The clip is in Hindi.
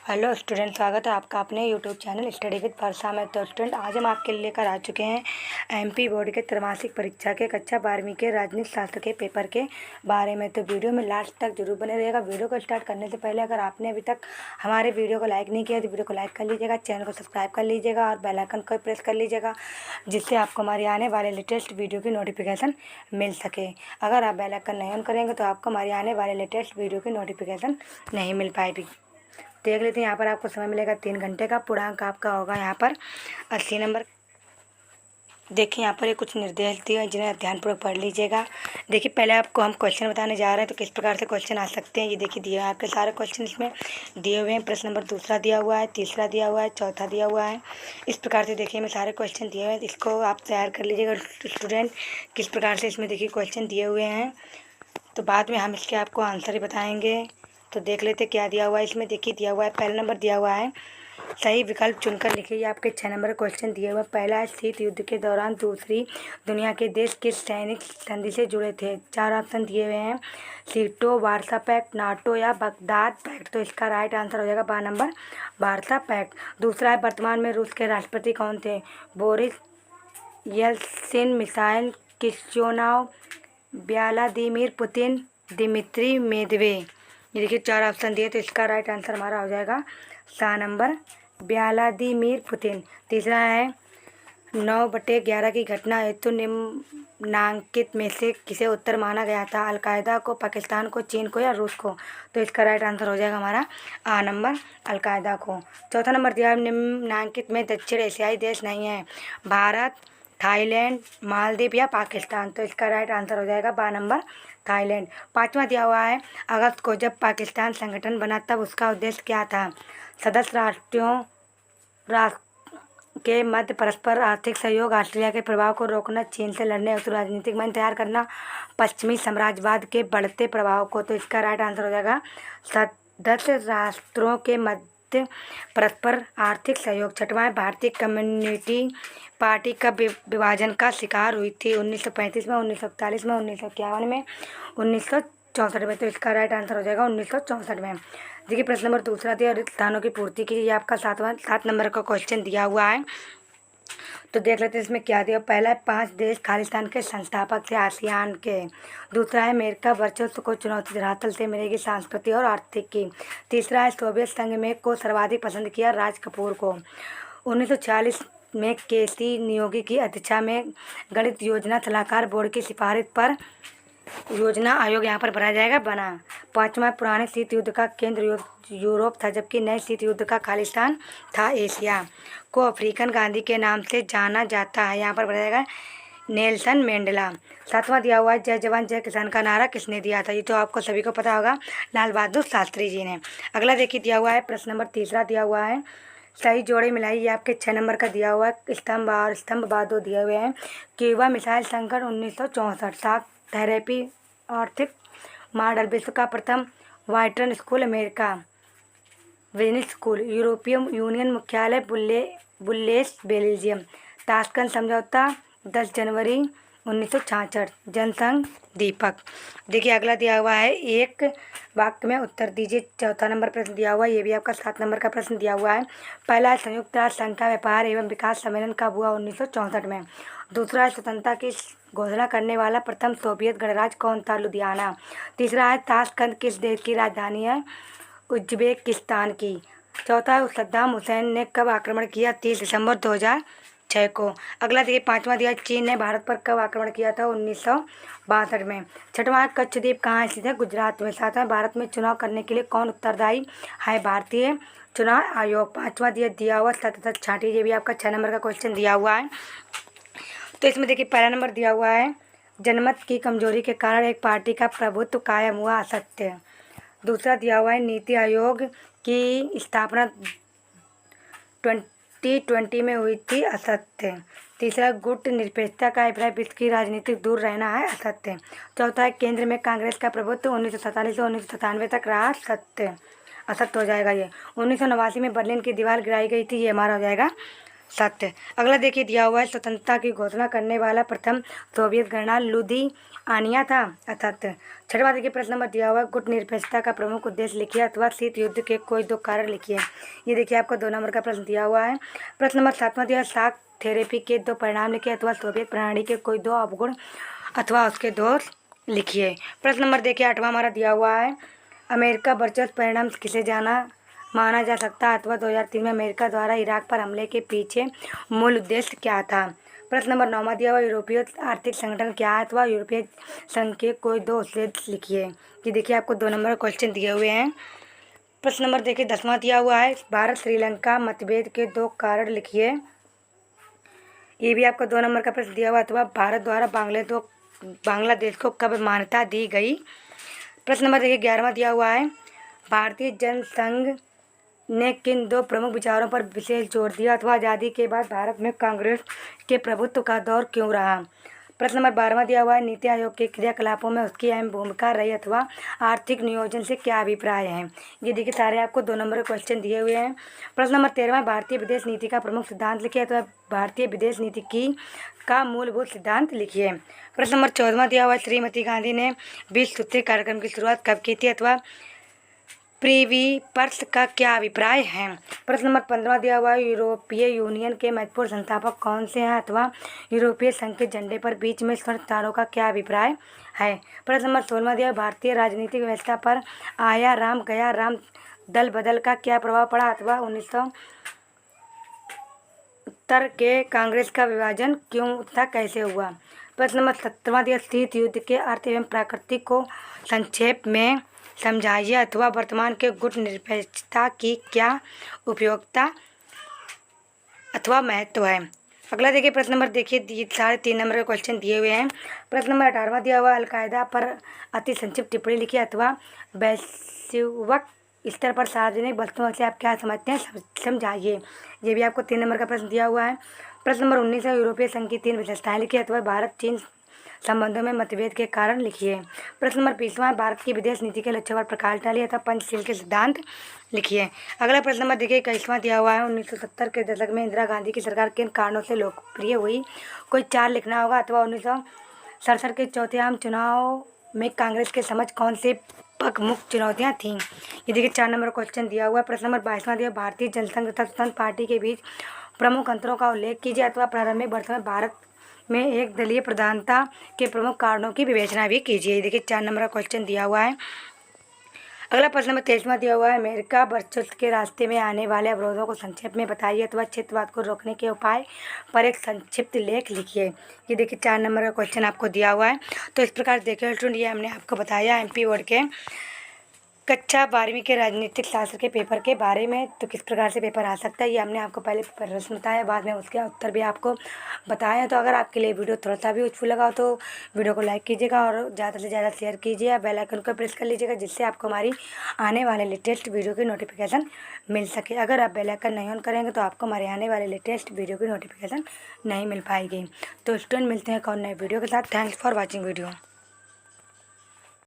हेलो स्टूडेंट, स्वागत है आपका अपने यूट्यूब चैनल स्टडी विद वर्षा में। तो स्टूडेंट, आज हम आपके लिए लेकर आ चुके हैं एमपी बोर्ड के त्रैमासिक परीक्षा के कक्षा 12वीं के राजनीति शास्त्र के पेपर के बारे में। तो वीडियो में लास्ट तक जरूर बने रहिएगा। वीडियो को स्टार्ट करने से पहले अगर आपने अभी तक हमारे वीडियो को लाइक नहीं किया तो वीडियो को लाइक कर लीजिएगा, चैनल को सब्सक्राइब कर लीजिएगा और बेल आइकन को प्रेस कर लीजिएगा, जिससे आपको हमारी आने वाले लेटेस्ट वीडियो की नोटिफिकेशन मिल सके। अगर आप बेल आइकन नहीं ऑन करेंगे तो आपको हमारी आने वाले लेटेस्ट वीडियो की नोटिफिकेशन नहीं मिल पाएगी। देख लेते हैं, यहाँ पर आपको समय मिलेगा 3 घंटे का। पूर्णांक आपका होगा यहाँ पर 80 नंबर। देखिए यहाँ पर ये कुछ निर्देश दिए हैं जिन्हें ध्यानपूर्वक पढ़ लीजिएगा। देखिए, पहले आपको हम क्वेश्चन बताने जा रहे हैं तो किस प्रकार से क्वेश्चन आ सकते हैं। ये देखिए दिए हैं आपके सारे क्वेश्चन इसमें दिए हुए हैं। प्रश्न नंबर 2 दिया हुआ है, 3 दिया हुआ है, 4 दिया हुआ है। इस प्रकार से देखिए मैं सारे क्वेश्चन दिए हुए हैं, इसको आप तैयार कर लीजिएगा स्टूडेंट। किस प्रकार से इसमें देखिए क्वेश्चन दिए हुए हैं, तो बाद में हम इसके आपको आंसर ही बताएँगे। तो देख लेते क्या दिया हुआ है इसमें। देखिए दिया हुआ है, पहला नंबर दिया हुआ है, सही विकल्प चुनकर लिखिए। आपके 6 नंबर क्वेश्चन दिए हुए। पहला है, शीत युद्ध के दौरान दूसरी दुनिया के देश किस सैनिक संधि से जुड़े थे। 4 ऑप्शन दिए हुए हैं, सीटो, वार्सा पैक्ट, नाटो या बगदाद पैक्ट। तो इसका राइट आंसर हो जाएगा 12 नंबर, वार्सा पैक्ट। दूसरा है, वर्तमान में रूस के राष्ट्रपति कौन थे। Boris Yeltsin, Mikhail Kasyanov, Vladimir Putin, Dmitry Medvedev. ये देखिए 4 ऑप्शन दिए, तो इसका राइट आंसर हमारा हो जाएगा 7 नंबर, व्लादिमीर पुतिन। तीसरा है, 9/11 की घटना हेतु निम्नांकित में से किसे उत्तर माना गया था। अलकायदा को, पाकिस्तान को, चीन को या रूस को। तो इसका राइट आंसर हो जाएगा हमारा आ नंबर, अलकायदा को। चौथा नंबर दिया है, निम्नांकित में दक्षिण एशियाई देश नहीं है। भारत, थाईलैंड, मालदीव या पाकिस्तान। तो इसका राइट आंसर हो जाएगा 12 नंबर, थाईलैंड। 5वां दिया हुआ है, अगस्त को जब पाकिस्तान संगठन बना तब उसका उद्देश्य क्या था। सदस्य राष्ट्र के मध्य परस्पर आर्थिक सहयोग, ऑस्ट्रेलिया के प्रभाव को रोकना, चीन से लड़ने हेतु राजनीतिक मंच तैयार करना, पश्चिमी साम्राज्यवाद के बढ़ते प्रभाव को। तो इसका राइट आंसर हो जाएगा सदस्य राष्ट्रों के मध्य परस्पर आर्थिक सहयोग। 6वां है, भारतीय कम्युनिटी पार्टी कब विभाजन का शिकार हुई थी। 1935 में, 1941 में, 1951 में, 1964 में। तो इसका राइट आंसर हो जाएगा 1964 में। देखिए प्रश्न नंबर 2 दिया, रिक्त स्थानों की पूर्ति की। ये आपका 7 नंबर का क्वेश्चन दिया हुआ है। तो देख लेते हैं इसमें क्या दिया। पहला है, 5 देश खालिस्तान के संस्थापक थे आसियान के। दूसरा है, अमेरिका वर्चस्व को चुनौती धरातल से मिलेगी सांस्कृतिक और आर्थिक की। तीसरा है, सोवियत संघ में को सर्वाधिक पसंद किया राज कपूर को। 1946 में केसी नियोगी की अध्यक्षता में गणित योजना सलाहकार बोर्ड की सिफारिश पर योजना आयोग यहाँ पर बनाया जाएगा, बना। 5वां, पुराने शीत युद्ध का केंद्र यूरोप था जबकि नए शीत युद्ध का खालिस्तान था एशिया। को अफ्रीकन गांधी के नाम से जाना जाता है, यहाँ पर बनाया जाएगा नेल्सन मंडेला। 7वां दिया हुआ है, जय जवान जय किसान का नारा किसने दिया था। ये तो आपको सभी को पता होगा, लाल बहादुर शास्त्री जी ने। अगला देखिए दिया हुआ है, प्रश्न नंबर 3 दिया हुआ है, सही जोड़े मिलाई। ये आपके 6 नंबर का दिया हुआ है, स्तंभ और स्तंभवाद दो दिए हुए हैं। क्यूबा मिसाइल संकट 1964, साख थेरेपी आर्थिक मॉडल, विश्व का प्रथम वाइटन स्कूल अमेरिका, वेनिस स्कूल, यूरोपीय यूनियन मुख्यालय बुल्लेस बेल्जियम, ताशकंद समझौता 10 जनवरी 1966, जनसंघ दीपक। देखिए अगला दिया हुआ है, एक वाक्य में उत्तर दीजिए। 4था नंबर प्रश्न दिया हुआ है, ये भी आपका 7 नंबर का प्रश्न दिया हुआ है। पहला है, संयुक्त राष्ट्र संघ का व्यापार एवं विकास सम्मेलन कब हुआ। 1964 में। दूसरा है, स्वतंत्रता की घोषणा करने वाला प्रथम सोवियत गणराज्य कौन था। लुधियाना। तीसरा है, ताशकंद किस देश की राजधानी है। उज्बेकिस्तान की। चौथा है, सद्दाम हुसैन ने कब आक्रमण किया। 30 दिसंबर 2006 को। अगला देखिए 5वां दिया, चीन ने भारत पर कब आक्रमण किया था। 1962 में। 6वां है, कच्छ द्वीप कहाँ स्थित है। गुजरात में। 7वां, भारत में चुनाव करने के लिए कौन उत्तरदायी है। भारतीय चुनाव आयोग। 5वां दिया हुआ सतत छांटी। ये भी आपका 6 नंबर का क्वेश्चन दिया हुआ है। तो इसमें देखिए पहला नंबर दिया हुआ है, जनमत की कमजोरी के कारण एक पार्टी का प्रभुत्व कायम हुआ, असत्य। दूसरा दिया हुआ है, नीति आयोग की स्थापना 2020 में हुई थी, असत्य। तीसरा, गुट निरपेक्षता का अभिप्राय विश्व की राजनीति दूर रहना है, असत्य। चौथा है, केंद्र में कांग्रेस का प्रभुत्व 1947 से 1997 तक रहा, सत्य। असत्य हो जाएगा ये। 1989 में बर्लिन की दीवार गिराई गई थी, ये हमारा हो जाएगा सत्य। अगला देखिए दिया हुआ है, स्वतंत्रता की घोषणा करने वाला प्रथम सोवियत गणराज्य लुधियानिया था। असत्य। छठवां देखिए प्रश्न नंबर दिया हुआ है, गुटनिरपेक्षता का प्रमुख उद्देश्य लिखिए अथवा शीत युद्ध के कोई दो कारण लिखिए। ये देखिए आपको 2 नंबर का प्रश्न दिया हुआ है। प्रश्न नंबर 7वां दिया, शॉक थेरेपी के 2 परिणाम लिखिए अथवा सोवियत प्रणाली के कोई 2 अवगुण अथवा उसके दोष लिखिए। प्रश्न नंबर देखिए 8वां हमारा दिया हुआ है, अमेरिका वर्चस्व परिणाम किसे माना जा सकता है अथवा 2003 में अमेरिका द्वारा इराक पर हमले के पीछे मूल उद्देश्य क्या था। प्रश्न नंबर 9वां दिया हुआ, यूरोपीय आर्थिक संगठन क्या है अथवा यूरोपीय संघ के कोई 2 उद्देश्य लिखिए। ये देखिए आपको 2 नंबर क्वेश्चन दिए हुए हैं। प्रश्न नंबर देखिए 10वां दिया हुआ है, भारत श्रीलंका मतभेद के 2 कारण लिखिए। ये भी आपको 2 नंबर का प्रश्न दिया हुआ अथवा भारत द्वारा बांग्लादेश को कब मान्यता दी गई। प्रश्न नंबर देखिए 11वां दिया हुआ है, भारतीय जनसंघ ने किन 2 प्रमुख विचारों पर विशेष जोर दिया अथवा आज़ादी के बाद भारत में कांग्रेस के प्रभुत्व का दौर क्यों रहा। प्रश्न नंबर 12वां दिया हुआ है, नीति आयोग के क्रियाकलापों में उसकी अहम भूमिका रही अथवा आर्थिक नियोजन से क्या अभिप्राय है। ये देखिए सारे आपको 2 नंबर के क्वेश्चन दिए हुए हैं। प्रश्न नंबर 13वां, भारतीय विदेश नीति का प्रमुख सिद्धांत लिखिए अथवा भारतीय विदेश नीति का मूलभूत सिद्धांत लिखिए। प्रश्न नंबर 14वां दिया हुआ है, श्रीमती गांधी ने 20 सूत्री कार्यक्रम की शुरुआत कब की थी अथवा प्रिवी पर्स का क्या अभिप्राय है। प्रश्न नंबर 15वां दिया हुआ है, यूरोपीय यूनियन के महत्वपूर्ण संस्थापक कौन से हैं अथवा यूरोपीय संघ के झंडे पर बीच में स्वर्ण तारों का क्या अभिप्राय है। प्रश्न नंबर 16वां दिया, भारतीय राजनीतिक व्यवस्था पर आया राम गया राम दल बदल का क्या प्रभाव पड़ा अथवा 1970 के कांग्रेस का विभाजन क्यों तथा कैसे हुआ। प्रश्न नंबर 17वां दिया, शीत युद्ध के अर्थ एवं प्रकृति को संक्षेप में समझाइए अथवा वर्तमान के गुट निरपेक्षता की क्या उपयोगिता अथवा महत्व है। अगला देखिए प्रश्न नंबर देखिए सारे 3 नंबर के क्वेश्चन दिए हुए हैं। प्रश्न नंबर 18वां दिया हुआ, अलकायदा पर अति संक्षिप्त टिप्पणी लिखिए अथवा वैश्विक स्तर पर सार्वजनिक वस्तुओं से आप क्या समझते हैं समझाइए। ये भी आपको 3 नंबर का प्रश्न दिया हुआ है। प्रश्न नंबर 19 है, यूरोपीय संघ की 3 विशेषताएं लिखिए अथवा भारत चीन संबंधों में मतभेद के कारण लिखिए। प्रश्न नंबर 20वां, भारत की विदेश नीति के लक्ष्यों पर प्रकाश डालिए अथवा पंचशील के सिद्धांत लिखिए। अगला प्रश्न नंबर देखिए 21वां दिया हुआ है, 1970 के दशक में इंदिरा गांधी की सरकार किन कारणों से लोकप्रिय हुई। कोई 4 लिखना होगा अथवा 1967 के चौथे आम चुनाव में कांग्रेस के समझ कौन से प्रमुख चुनौतियाँ थीं। ये देखिए 4 नंबर क्वेश्चन दिया हुआ है। प्रश्न नंबर 22वां दिया, भारतीय जनसंघ तथा स्वतंत्र पार्टी के बीच प्रमुख अंतरों का उल्लेख कीजिए अथवा प्रारंभिक वर्ष में भारत में एक दलीय प्रधानता के प्रमुख कारणों की विवेचना भी कीजिए। देखिए 4 नंबर का क्वेश्चन दिया हुआ है। अगला प्रश्न नंबर 23वां दिया हुआ है, अमेरिका वर्चस्व के रास्ते में आने वाले अवरोधों को संक्षेप में बताइए अथवा क्षेत्रवाद को रोकने के उपाय पर एक संक्षिप्त लेख लिखिए। ये देखिए 4 नंबर का क्वेश्चन आपको दिया हुआ है। तो इस प्रकार देखिए स्टूडेंट, ये हमने आपको बताया MP बोर्ड के कक्षा 12वीं के राजनीतिक शास्त्र के पेपर के बारे में। तो किस प्रकार से पेपर आ सकता है ये हमने आपको पहले प्रश्न बताया, बाद में उसके उत्तर भी आपको बताया। तो अगर आपके लिए वीडियो थोड़ा सा भी यूजफुल लगा तो वीडियो को लाइक कीजिएगा और ज़्यादा से ज़्यादा शेयर कीजिए, बेल आइकन को प्रेस कर लीजिएगा जिससे आपको हमारी आने वाले लेटेस्ट वीडियो की नोटिफिकेशन मिल सके। अगर आप बेल आइकन नहीं ऑन करेंगे तो आपको हमारे आने वाले लेटेस्ट वीडियो की नोटिफिकेशन नहीं मिल पाएगी। तो स्टूडेंट, मिलते हैं एक और नए वीडियो के साथ। Thanks for watching video.